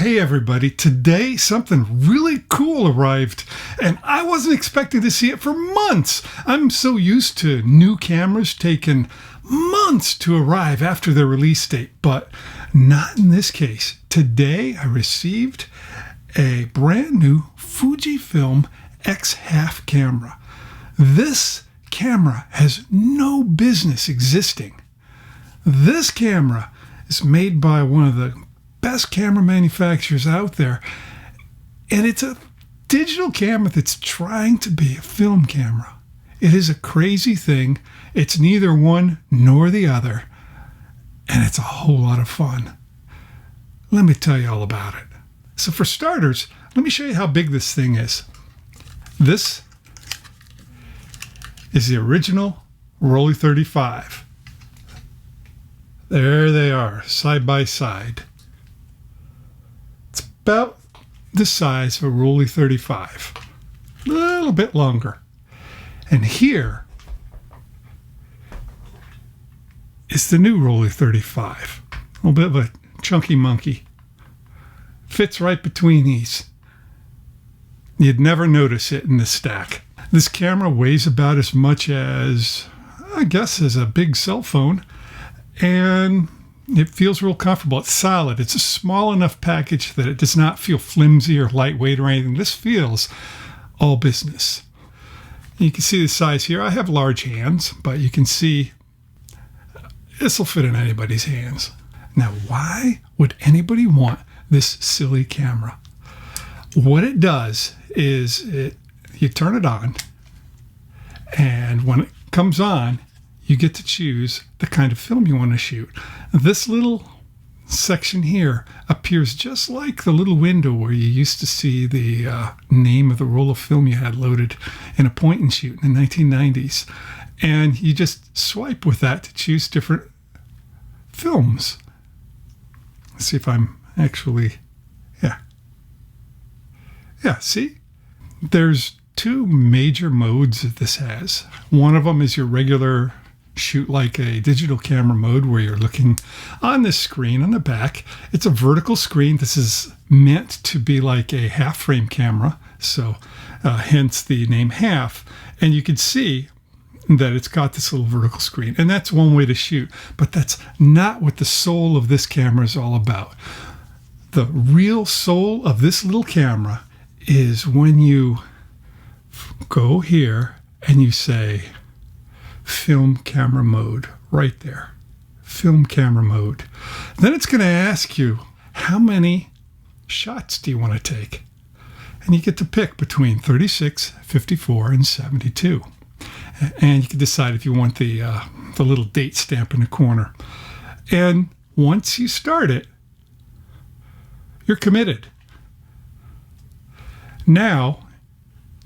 Hey everybody, today something really cool arrived and I wasn't expecting to see it for months. I'm so used to new cameras taking months to arrive after their release date, but not in this case. Today I received a brand new Fujifilm X-Half camera. This camera has no business existing. This camera is made by one of the best camera manufacturers out there, and it's a digital camera that's trying to be a film camera. It is a crazy thing. It's neither one nor the other, and it's a whole lot of fun. Let me tell you all about it. So for starters, let me show you how big this thing is. This is the original Rolly 35. There they are, side by side. It's about the size of a Rolly 35, a little bit longer. And here is the new Rolly 35, a little bit of a chunky monkey. Fits right between these. You'd never notice it in the stack. This camera weighs about as much as, I guess, as a big cell phone, and it feels real comfortable. It's solid. It's a small enough package that it does not feel flimsy or lightweight or anything. This feels all business. You can see the size here. I have large hands, but you can see this will fit in anybody's hands. Now, why would anybody want this silly camera? What it does is you turn it on, and when it comes on, you get to choose the kind of film you want to shoot. This little section here appears just like the little window where you used to see the name of the roll of film you had loaded in a point and shoot in the 1990s. And you just swipe with that to choose different films. Let's see if I'm actually, yeah, see? There's two major modes that this has. One of them is your regular shoot like a digital camera mode where you're looking on this screen on the back. It's a vertical screen. This is meant to be like a half frame camera, so hence the name half. And you can see that it's got this little vertical screen, and that's one way to shoot, but that's not what the soul of this camera is all about. The real soul of this little camera is when you go here and you say film camera mode right there. Film camera mode. Then it's going to ask you, how many shots do you want to take? And you get to pick between 36, 54, and 72. And you can decide if you want the little date stamp in the corner. And once you start it, you're committed. Now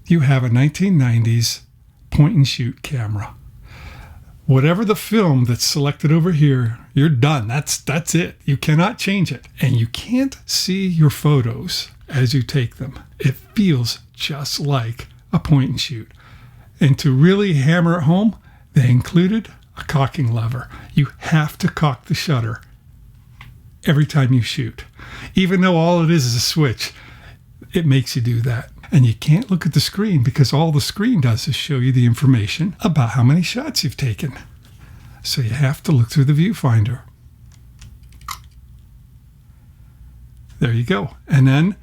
you have a 1990s point and shoot camera. Whatever the film that's selected over here, you're done. That's it. You cannot change it. And you can't see your photos as you take them. It feels just like a point and shoot. And to really hammer it home, they included a cocking lever. You have to cock the shutter every time you shoot. Even though all it is a switch, it makes you do that. And you can't look at the screen because all the screen does is show you the information about how many shots you've taken. So you have to look through the viewfinder. There you go. And then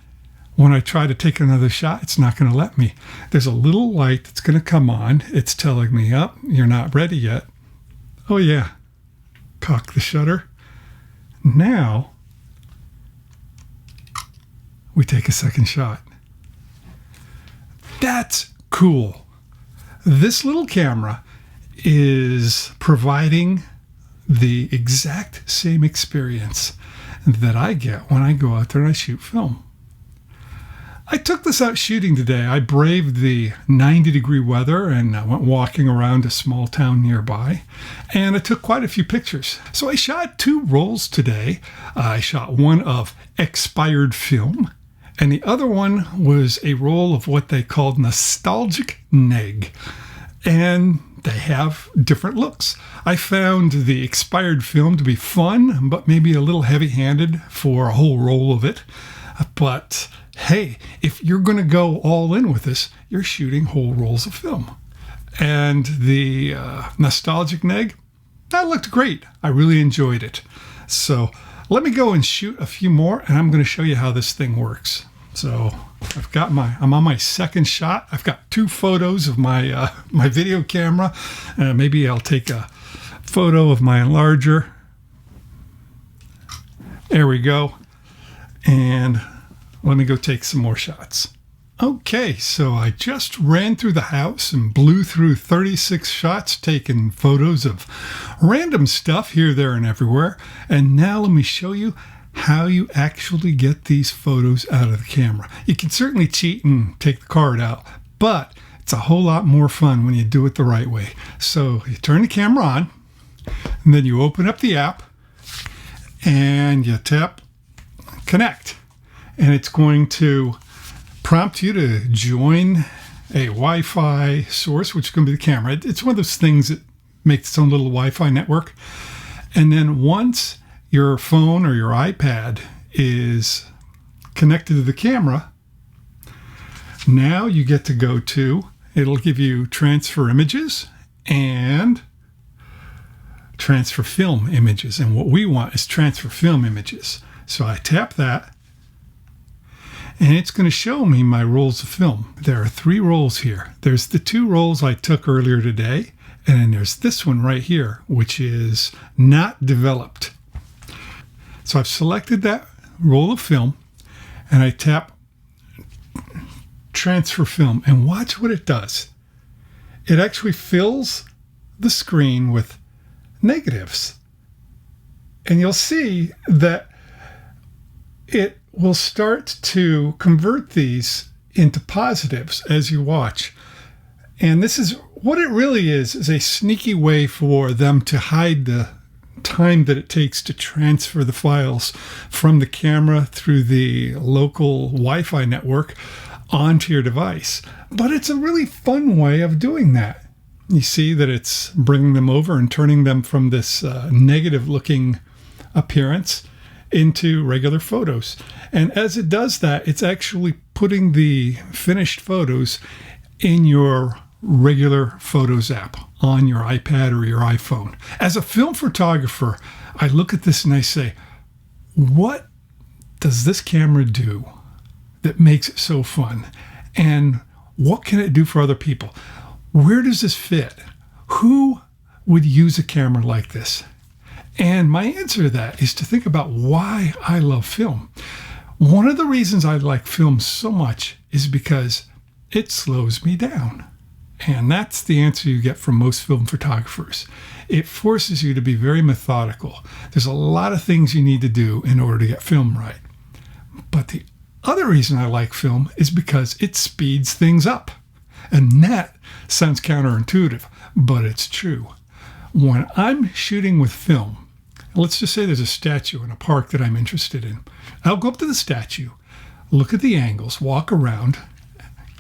when I try to take another shot, it's not going to let me. There's a little light that's going to come on. It's telling me, oh, you're not ready yet. Oh yeah. Cock the shutter. Now we take a second shot. That's cool. This little camera is providing the exact same experience that I get when I go out there and I shoot film. I took this out shooting today. I braved the 90-degree weather and I went walking around a small town nearby, and I took quite a few pictures. So I shot 2 rolls today. I shot one of expired film, and the other one was a roll of what they called nostalgic neg. And they have different looks. I found the expired film to be fun, but maybe a little heavy-handed for a whole roll of it. But hey, if you're going to go all in with this, you're shooting whole rolls of film. And the nostalgic neg, that looked great. I really enjoyed it. So let me go and shoot a few more, and I'm going to show you how this thing works. So I'm on my second shot. I've got 2 photos of my my video camera. Maybe I'll take a photo of my enlarger. There we go. And let me go take some more shots. Okay, so I just ran through the house and blew through 36 shots, taking photos of random stuff here, there, and everywhere. And now let me show you how you actually get these photos out of the camera. You can certainly cheat and take the card out, but it's a whole lot more fun when you do it the right way. So you turn the camera on, and then you open up the app, and you tap connect. And it's going to prompt you to join a Wi-Fi source, which is going to be the camera. It's one of those things that makes its own little Wi-Fi network. And then once your phone or your iPad is connected to the camera, now you get to go to, it'll give you transfer images and transfer film images. And what we want is transfer film images. So I tap that, and it's going to show me my rolls of film. There are 3 rolls here. There's the 2 rolls I took earlier today, and then there's this one right here, which is not developed. So I've selected that roll of film, and I tap transfer film, and watch what it does. It actually fills the screen with negatives. And you'll see that it will start to convert these into positives as you watch. And this is what it really is a sneaky way for them to hide the time that it takes to transfer the files from the camera through the local Wi-Fi network onto your device. But it's a really fun way of doing that. You see that it's bringing them over and turning them from this negative looking appearance into regular photos. And as it does that, it's actually putting the finished photos in your regular Photos app on your iPad or your iPhone. As a film photographer, I look at this and I say, what does this camera do that makes it so fun? And what can it do for other people? Where does this fit? Who would use a camera like this? And my answer to that is to think about why I love film. One of the reasons I like film so much is because it slows me down. And that's the answer you get from most film photographers. It forces you to be very methodical. There's a lot of things you need to do in order to get film right. But the other reason I like film is because it speeds things up. And that sounds counterintuitive, but it's true. When I'm shooting with film, let's just say there's a statue in a park that I'm interested in. I'll go up to the statue, look at the angles, walk around,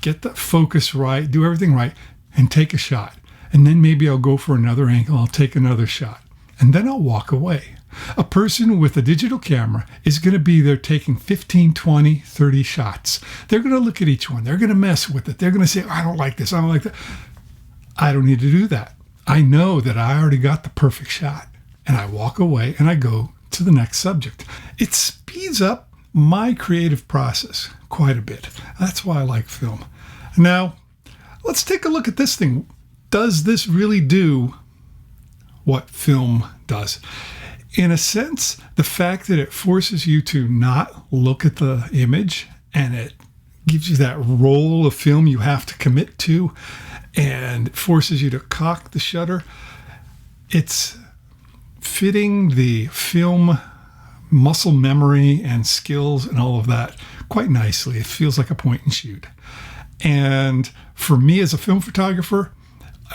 get the focus right, do everything right, and take a shot. And then maybe I'll go for another angle, I'll take another shot, and then I'll walk away. A person with a digital camera is going to be there taking 15, 20, 30 shots. They're going to look at each one. They're going to mess with it. They're going to say, I don't like this, I don't like that. I don't need to do that. I know that I already got the perfect shot. And I walk away and I go to the next subject. It speeds up my creative process quite a bit. That's why I like film. Now, let's take a look at this thing. Does this really do what film does? In a sense, the fact that it forces you to not look at the image and it gives you that roll of film you have to commit to and forces you to cock the shutter, it's fitting the film muscle memory and skills and all of that quite nicely. It feels like a point and shoot. And for me as a film photographer,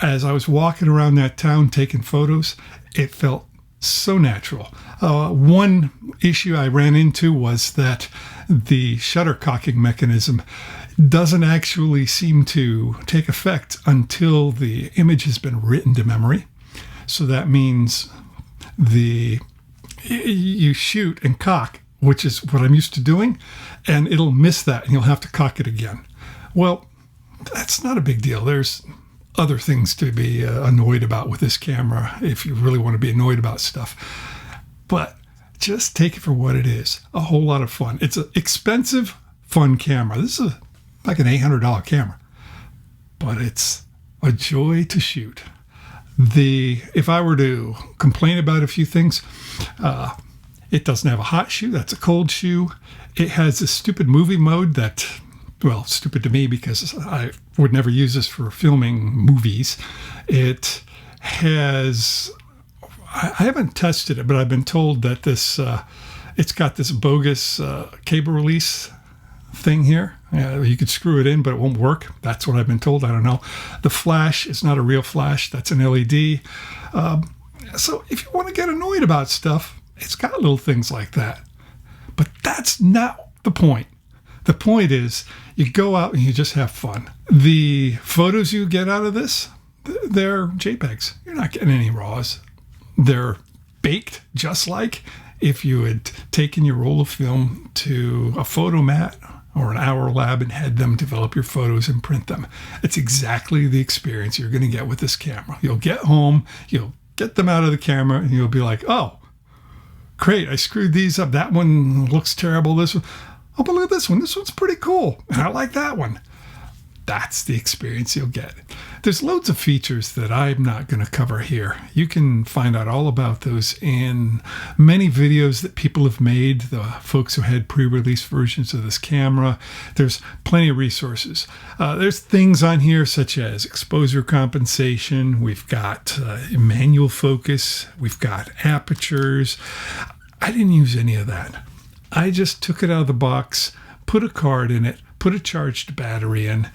as I was walking around that town taking photos, it felt so natural. One issue I ran into was that the shutter cocking mechanism doesn't actually seem to take effect until the image has been written to memory. So that means you shoot and cock which is what I'm used to doing, and it'll miss that and you'll have to cock it again. Well, that's not a big deal. There's other things to be annoyed about with this camera if you really want to be annoyed about stuff. But just take it for what it is. A whole lot of fun. It's an expensive, fun camera. This is like an $800 camera, but it's a joy to shoot. If I were to complain about a few things, it doesn't have a hot shoe. That's a cold shoe. It has a stupid movie mode that, well, stupid to me because I would never use this for filming movies. It has, I haven't tested it, but I've been told that it's got this bogus cable release thing here. You could screw it in, but it won't work. That's what I've been told. I don't know. The flash is not a real flash. That's an LED. So if you want to get annoyed about stuff, it's got little things like that. But that's not the point. The point is you go out and you just have fun. The photos you get out of this, they're JPEGs. You're not getting any RAWs. They're baked just like if you had taken your roll of film to a photomat or an hour lab and had them develop your photos and print them. It's exactly the experience you're going to get with this camera. You'll get home, you'll get them out of the camera, and you'll be like, oh, great, I screwed these up. That one looks terrible. This one, oh, but look at this one. This one's pretty cool. And I like that one. That's the experience you'll get. There's loads of features that I'm not going to cover here. You can find out all about those in many videos that people have made, the folks who had pre-release versions of this camera. There's plenty of resources. There's things on here such as exposure compensation. We've got manual focus. We've got apertures. I didn't use any of that. I just took it out of the box, put a card in it, put a charged battery in,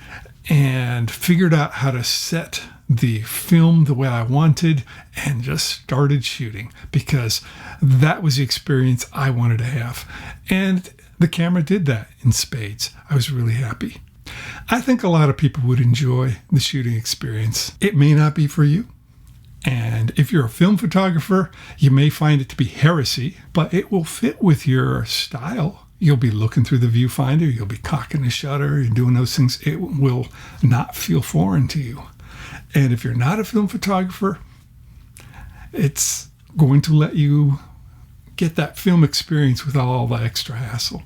and figured out how to set the film the way I wanted and just started shooting because that was the experience I wanted to have. And the camera did that in spades. I was really happy. I think a lot of people would enjoy the shooting experience. It may not be for you. And if you're a film photographer, you may find it to be heresy, but it will fit with your style. You'll be looking through the viewfinder, you'll be cocking the shutter, and doing those things. It will not feel foreign to you. And if you're not a film photographer, it's going to let you get that film experience without all the extra hassle.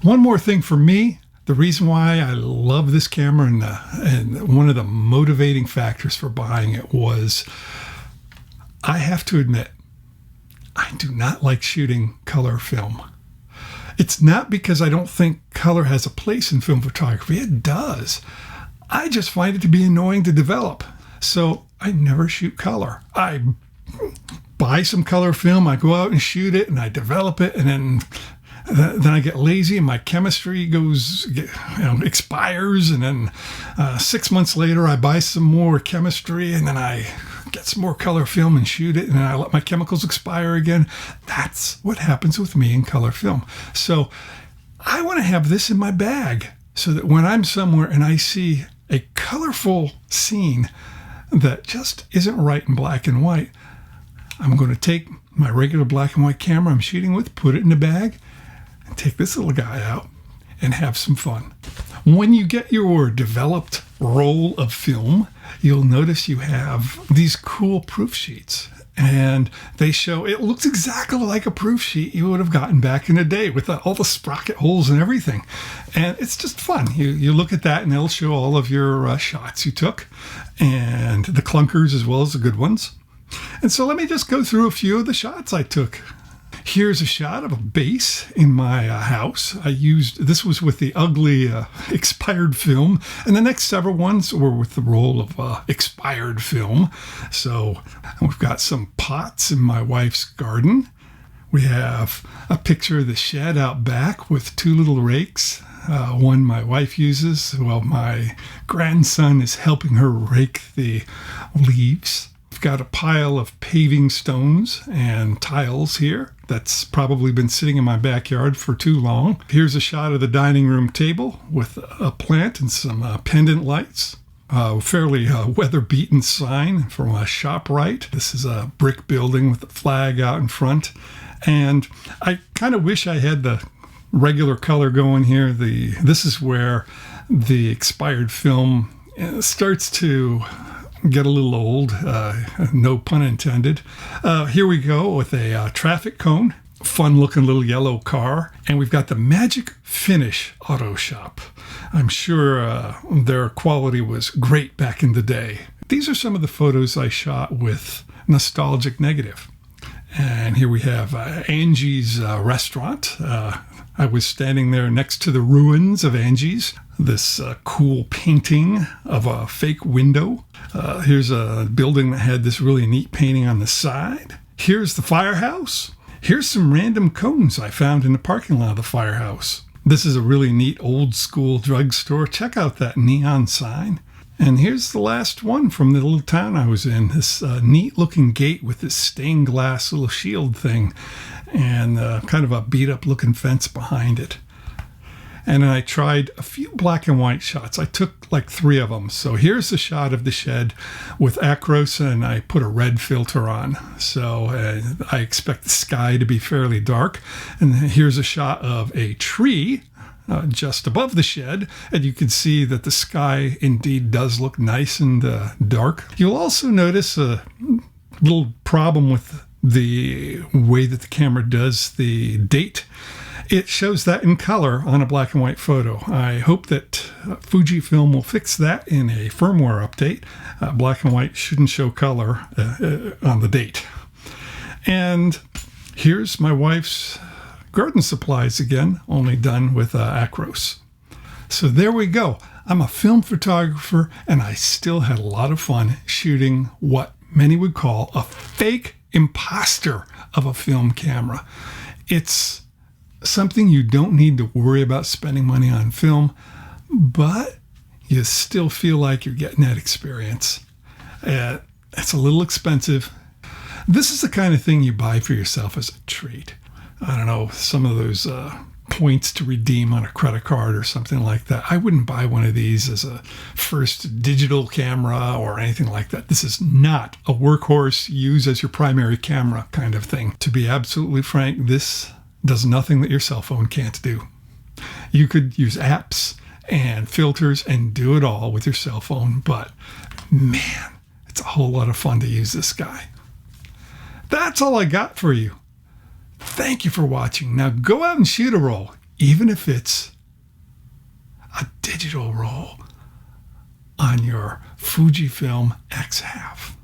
One more thing for me, the reason why I love this camera and one of the motivating factors for buying it was, I have to admit, I do not like shooting color film. It's not because I don't think color has a place in film photography. It does. I just find it to be annoying to develop. So I never shoot color. I buy some color film, I go out and shoot it, and I develop it, and then I get lazy and my chemistry expires, and then 6 months later I buy some more chemistry, and then I get some more color film and shoot it, and then I let my chemicals expire again. That's what happens with me in color film. So I want to have this in my bag so that when I'm somewhere and I see a colorful scene that just isn't right in black and white, I'm going to take my regular black and white camera I'm shooting with, put it in the bag, and take this little guy out and have some fun. When you get your developed roll of film, you'll notice you have these cool proof sheets. And they show, it looks exactly like a proof sheet you would have gotten back in the day with all the sprocket holes and everything. And it's just fun. You look at that and it'll show all of your shots you took and the clunkers as well as the good ones. And so let me just go through a few of the shots I took. Here's a shot of a base in my house. This was with the ugly expired film, and the next several ones were with the roll of expired film. So we've got some pots in my wife's garden. We have a picture of the shed out back with two little rakes. One my wife uses while my grandson is helping her rake the leaves. We've got a pile of paving stones and tiles here that's probably been sitting in my backyard for too long. Here's a shot of the dining room table with a plant and some pendant lights. A fairly weather-beaten sign from a ShopRite. This is a brick building with a flag out in front. And I kind of wish I had the regular color going here. This is where the expired film starts to get a little old, no pun intended. Here we go with a traffic cone, fun looking little yellow car, and we've got the Magic Finish Auto Shop. I'm sure their quality was great back in the day. These are some of the photos I shot with nostalgic negative. And here we have Angie's restaurant. I was standing there next to the ruins of Angie's. This cool painting of a fake window. Here's a building that had this really neat painting on the side. Here's the firehouse. Here's some random cones I found in the parking lot of the firehouse. This is a really neat old school drugstore. Check out that neon sign. And here's the last one from the little town I was in. This neat looking gate with this stained glass little shield thing and kind of a beat up looking fence behind it. And I tried a few black and white shots. I took like 3 of them. So here's the shot of the shed with acros, and I put a red filter on. So I expect the sky to be fairly dark. And here's a shot of a tree just above the shed, and you can see that the sky indeed does look nice and dark. You'll also notice a little problem with the way that the camera does the date. It shows that in color on a black and white photo. I hope that Fujifilm will fix that in a firmware update. Black and white shouldn't show color on the date. And here's my wife's garden supplies again, only done with acros. So there we go. I'm a film photographer, and I still had a lot of fun shooting what many would call a fake imposter of a film camera. It's something you don't need to worry about spending money on film, but you still feel like you're getting that experience. It's a little expensive. This is the kind of thing you buy for yourself as a treat. I don't know, some of those points to redeem on a credit card or something like that. I wouldn't buy one of these as a first digital camera or anything like that. This is not a workhorse, use as your primary camera kind of thing. To be absolutely frank, this does nothing that your cell phone can't do. You could use apps and filters and do it all with your cell phone, but man, it's a whole lot of fun to use this guy. That's all I got for you. Thank you for watching. Now go out and shoot a roll, even if it's a digital roll on your Fujifilm X-Half.